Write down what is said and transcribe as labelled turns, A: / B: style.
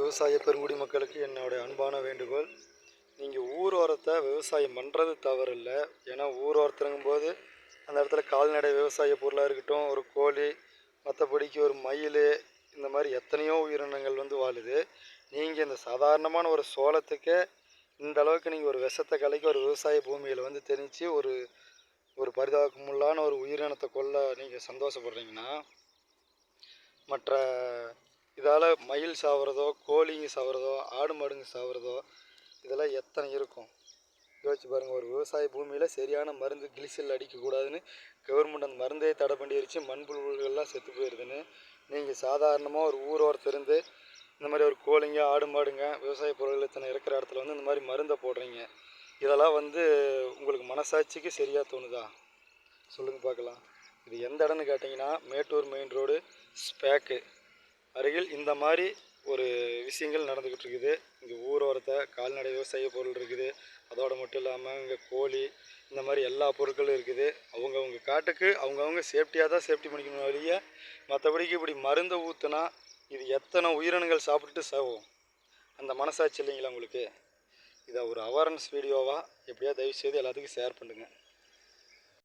A: விவசாய பெருங்குடி மக்களுக்கு என்னோட அன்பான வேண்டுகோள். நீங்கள் ஊரோரத்தை விவசாயம் பண்ணுறது தவறு இல்லை. ஏன்னா ஊரோரத்துங்கும்போது அந்த இடத்துல கால்நடை விவசாய பொருளாக இருக்கட்டும், ஒரு கோழி, மற்றபடிக்கு ஒரு மயில், இந்த மாதிரி எத்தனையோ உயிரினங்கள் வந்து வாழுது. நீங்கள் இந்த சாதாரணமான ஒரு சோளத்துக்கே இந்த அளவுக்கு நீங்கள் ஒரு விஷத்தை கலக்கி ஒரு விவசாய பூமியில் வந்து தெளித்து ஒரு ஒரு பரிதாபமுள்ளான ஒரு உயிரினத்தை கொல்ல நீங்கள் சந்தோஷப்படுறீங்கன்னா, மற்ற இதால் மயில் சாவறதோ, கோழிங்க சாவறதோ, ஆடு மாடுங்க சாவறதோ, இதெல்லாம் எத்தனை இருக்கும் யோசிச்சு பாருங்கள். ஒரு விவசாய பூமியில் சரியான மருந்து கிளிசல் அடிக்கக்கூடாதுன்னு கவர்மெண்ட் அந்த மருந்தே தடை பண்ணிடுச்சு. மண்புழுக்கள்லாம் செத்து போயிடுதுன்னு நீங்கள் சாதாரணமாக ஒரு ஊரோரத்திலிருந்து இந்த மாதிரி ஒரு கோழிங்க, ஆடு மாடுங்க, விவசாய பொருட்கள் இத்தனை இருக்கிற இடத்துல வந்து இந்த மாதிரி மருந்தை போடுறீங்க. இதெல்லாம் வந்து உங்களுக்கு மனசாட்சிக்கு சரியாக தோணுதா? சொல்லுங்கள் பார்க்கலாம். இது எந்த இடம்னு கேட்டிங்கன்னா, மேட்டூர் மெயின் ரோடு ஸ்பேக்கு அருகில் இந்த மாதிரி ஒரு விஷயங்கள் நடந்துக்கிட்டு இருக்குது. இங்கே ஊரோரத்தை கால்நடை விவசாய பொருள் இருக்குது. அதோடு மட்டும் இல்லாமல் இங்கே கோழி, இந்த மாதிரி எல்லா பொருட்களும் இருக்குது. அவங்கவுங்க காட்டுக்கு அவங்கவுங்க சேஃப்டியாக தான் சேஃப்டி பண்ணிக்கணும் வழிய, மற்றபடிக்கு இப்படி மருந்தை ஊற்றுனா இது எத்தனை உயிரினங்கள் சாப்பிட்டுட்டு சாகும். அந்த மனசாட்சி இல்லைங்களா உங்களுக்கு? இதை ஒரு அவேர்னஸ் வீடியோவாக எப்படியா தயவுசெய்து எல்லாத்துக்கும் ஷேர் பண்ணுங்கள்.